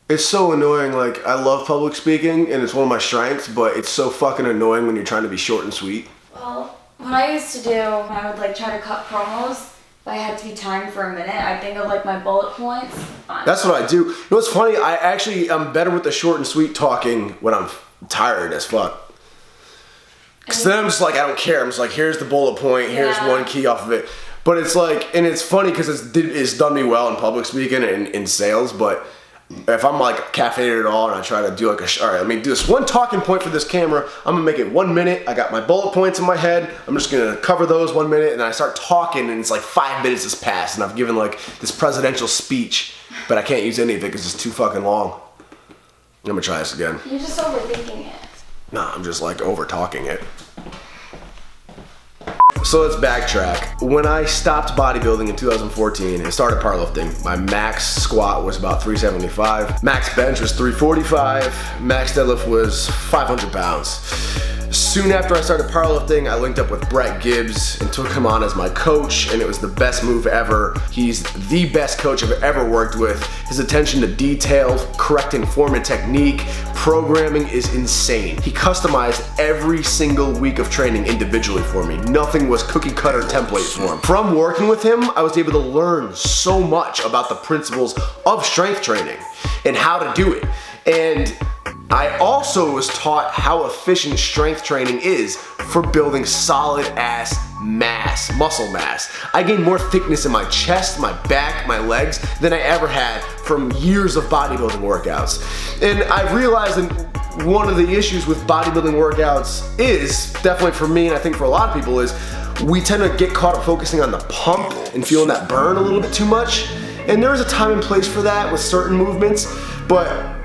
It's so annoying. Like, I love public speaking and it's one of my strengths, but it's so fucking annoying when you're trying to be short and sweet. Well, what I used to do when I would like try to cut promos, if I had to be timed for a minute, I'd think of like my bullet points. That's what I do. You know what's funny? I'm better with the short and sweet talking when I'm tired as fuck. Because then I'm just like, I don't care. I'm just like, here's the bullet point, here's one key off of it. But it's like, and it's funny because it's done me well in public speaking and in sales, but if I'm like caffeinated at all and I try to do like all right, let me do this one talking point for this camera, I'm gonna make it 1 minute. I got my bullet points in my head. I'm just gonna cover those 1 minute, and then I start talking and it's like 5 minutes has passed and I've given like this presidential speech, but I can't use any of it because it's too fucking long. I'm gonna try this again. You're just overthinking it. Nah, I'm just like over talking it. So let's backtrack. When I stopped bodybuilding in 2014 and started powerlifting, my max squat was about 375, max bench was 345, max deadlift was 500 pounds. Soon after I started powerlifting, I linked up with Brett Gibbs and took him on as my coach, and it was the best move ever. He's the best coach I've ever worked with. His attention to detail, correcting form and technique, programming is insane. He customized every single week of training individually for me. Nothing was cookie cutter template for him. From working with him, I was able to learn so much about the principles of strength training and how to do it. And I also was taught how efficient strength training is for building solid ass mass, muscle mass. I gained more thickness in my chest, my back, my legs than I ever had from years of bodybuilding workouts. And I've realized that one of the issues with bodybuilding workouts is, definitely for me and I think for a lot of people, is we tend to get caught up focusing on the pump and feeling that burn a little bit too much. And there is a time and place for that with certain movements, but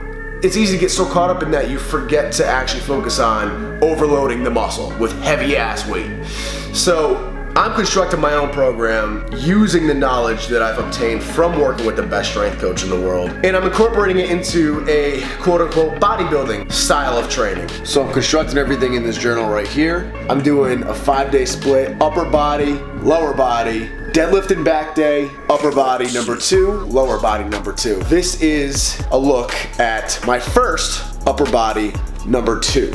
it's easy to get so caught up in that you forget to actually focus on overloading the muscle with heavy ass weight. So I'm constructing my own program using the knowledge that I've obtained from working with the best strength coach in the world, and I'm incorporating it into a quote unquote bodybuilding style of training. So I'm constructing everything in this journal right here. I'm doing a 5-day split, upper body, lower body, deadlift and back day, upper body number 2, lower body number 2. This is a look at my first upper body number 2.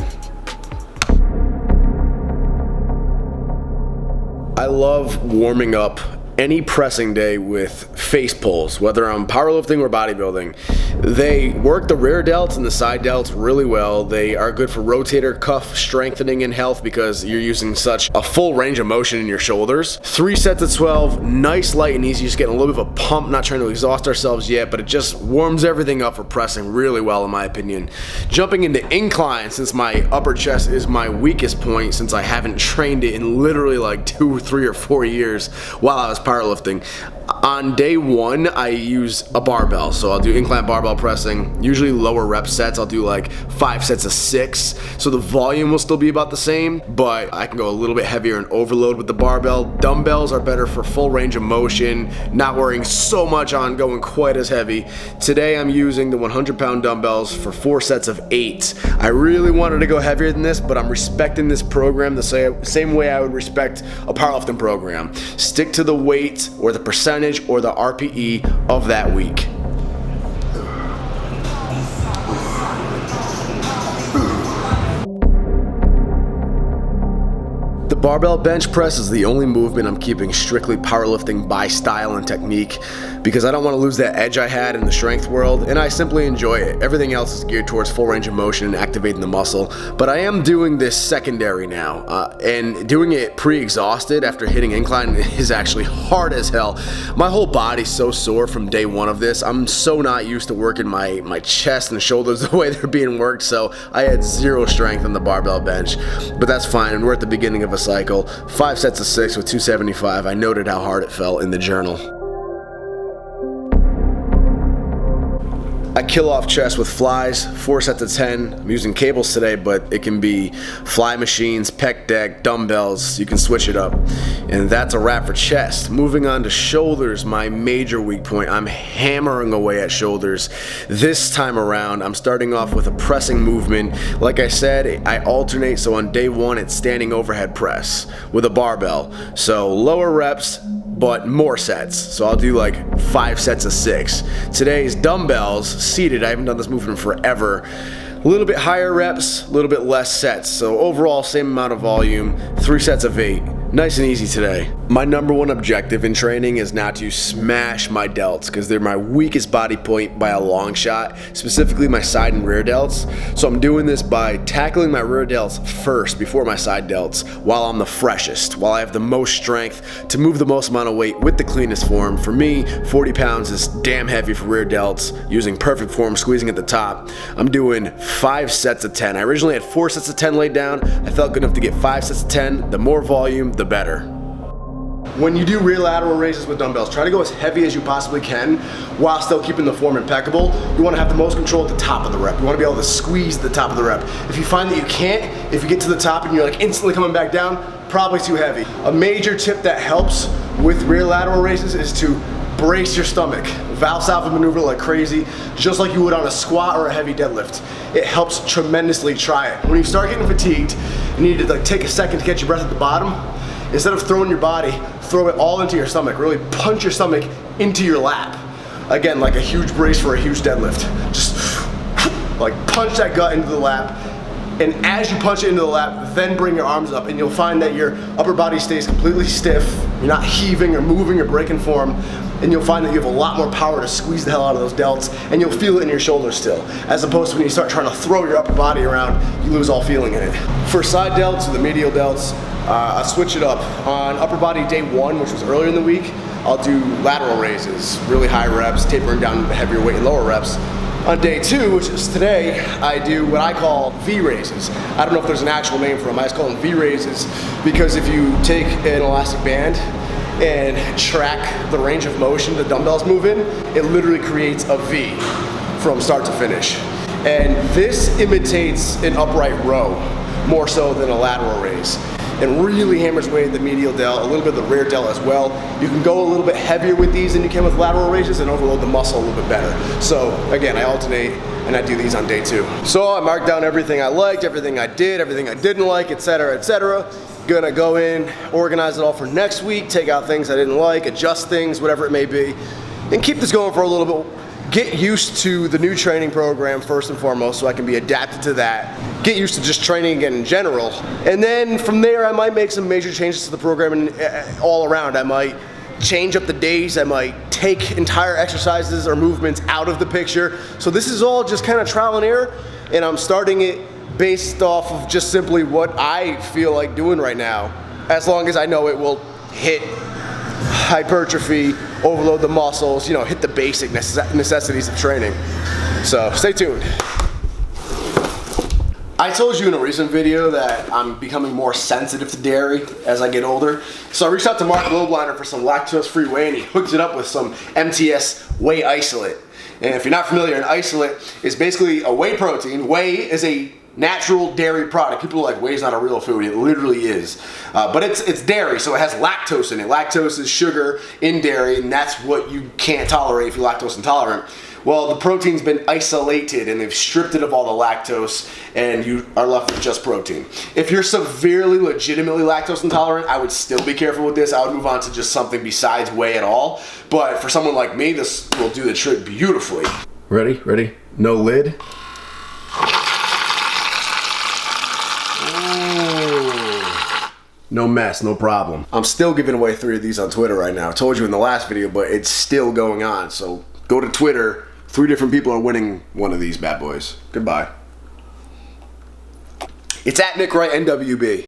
I love warming up any pressing day with face pulls, whether I'm powerlifting or bodybuilding. They work the rear delts and the side delts really well. They are good for rotator cuff strengthening and health because you're using such a full range of motion in your shoulders. 3 sets of 12, nice, light, and easy. Just getting a little bit of a pump, not trying to exhaust ourselves yet, but it just warms everything up for pressing really well in my opinion. Jumping into incline, since my upper chest is my weakest point, since I haven't trained it in literally like 2, 3, or 4 years while I was powerlifting. On day 1, I use a barbell, so I'll do incline barbell pressing, usually lower rep sets. I'll do like 5 sets of 6, so the volume will still be about the same, but I can go a little bit heavier and overload with the barbell. Dumbbells are better for full range of motion, not worrying so much on going quite as heavy. Today I'm using the 100-pound dumbbells for 4 sets of 8. I really wanted to go heavier than this, but I'm respecting this program the same way I would respect a powerlifting program. Stick to the weight or the percentage or the RPE of that week. The barbell bench press is the only movement I'm keeping strictly powerlifting by style and technique because I don't want to lose that edge I had in the strength world, and I simply enjoy it. Everything else is geared towards full range of motion and activating the muscle, but I am doing this secondary now, and doing it pre-exhausted after hitting incline is actually hard as hell. My whole body's so sore from day 1 of this. I'm so not used to working my chest and shoulders the way they're being worked, so I had 0 strength on the barbell bench, but that's fine, and we're at the beginning of a cycle. 5 sets of 6 with 275. I noted how hard it felt in the journal. I kill off chest with flies, 4 sets of 10. I'm using cables today, but it can be fly machines, pec deck, dumbbells. You can switch it up. And that's a wrap for chest. Moving on to shoulders, my major weak point. I'm hammering away at shoulders. This time around, I'm starting off with a pressing movement. Like I said, I alternate, so on day 1, it's standing overhead press with a barbell. So lower reps, but more sets. So I'll do like 5 sets of 6. Today's dumbbells, seated, I haven't done this movement in forever. A little bit higher reps, a little bit less sets. So overall, same amount of volume, 3 sets of 8. Nice and easy today. My number one objective in training is not to smash my delts because they're my weakest body point by a long shot, specifically my side and rear delts. So I'm doing this by tackling my rear delts first before my side delts while I'm the freshest, while I have the most strength to move the most amount of weight with the cleanest form. For me, 40 pounds is damn heavy for rear delts, using perfect form, squeezing at the top. I'm doing 5 sets of 10. I originally had 4 sets of 10 laid down. I felt good enough to get 5 sets of 10. The more volume, the better. When you do rear lateral raises with dumbbells, try to go as heavy as you possibly can while still keeping the form impeccable. You want to have the most control at the top of the rep. You want to be able to squeeze the top of the rep. If you find that you can't, if you get to the top and you're like instantly coming back down, probably too heavy. A major tip that helps with rear lateral raises is to brace your stomach. Valsalva maneuver like crazy, just like you would on a squat or a heavy deadlift. It helps tremendously. Try it. When you start getting fatigued, you need to take a second to catch your breath at the bottom. Instead of throwing your body, throw it all into your stomach. Really punch your stomach into your lap. Again, like a huge brace for a huge deadlift. Just like punch that gut into the lap. And as you punch it into the lap, then bring your arms up, and you'll find that your upper body stays completely stiff. You're not heaving or moving or breaking form. And you'll find that you have a lot more power to squeeze the hell out of those delts, and you'll feel it in your shoulders still. As opposed to when you start trying to throw your upper body around, you lose all feeling in it. For side delts or the medial delts, I switch it up. On upper body day 1, which was earlier in the week, I'll do lateral raises, really high reps, tapering down to heavier weight and lower reps. On day 2, which is today, I do what I call V raises. I don't know if there's an actual name for them. I just call them V raises because if you take an elastic band and track the range of motion the dumbbells move in, it literally creates a V from start to finish. And this imitates an upright row more so than a lateral raise, and really hammers away at the medial delt, a little bit of the rear delt as well. You can go a little bit heavier with these than you can with lateral raises and overload the muscle a little bit better. So again, I alternate and I do these on day 2. So I marked down everything I liked, everything I did, everything I didn't like, etc., etc. Gonna go in, organize it all for next week, take out things I didn't like, adjust things, whatever it may be, and keep this going for a little bit. Get used to the new training program first and foremost so I can be adapted to that. Get used to just training again in general. And then from there, I might make some major changes to the program and all around. I might change up the days. I might take entire exercises or movements out of the picture. So this is all just kind of trial and error, and I'm starting it based off of just simply what I feel like doing right now, as long as I know it will hit hypertrophy, overload the muscles, you know, hit the basic necessities of training. So stay tuned. I told you in a recent video that I'm becoming more sensitive to dairy as I get older. So I reached out to Mark Lobliner for some lactose-free whey, and he hooked it up with some Mts Whey Isolate. And if you're not familiar, an isolate is basically a whey protein. Whey is a natural dairy product. People are like, whey's not a real food. It literally is. But it's dairy, so it has lactose in it. Lactose is sugar in dairy, and that's what you can't tolerate if you're lactose intolerant. Well, the protein's been isolated, and they've stripped it of all the lactose, and you are left with just protein. If you're severely, legitimately lactose intolerant, I would still be careful with this. I would move on to just something besides whey at all. But for someone like me, this will do the trick beautifully. Ready? Ready? No lid. No mess, no problem. I'm still giving away 3 of these on Twitter right now. I told you in the last video, but it's still going on. So go to Twitter. 3 different people are winning one of these bad boys. Goodbye. It's at Nick Wright NWB.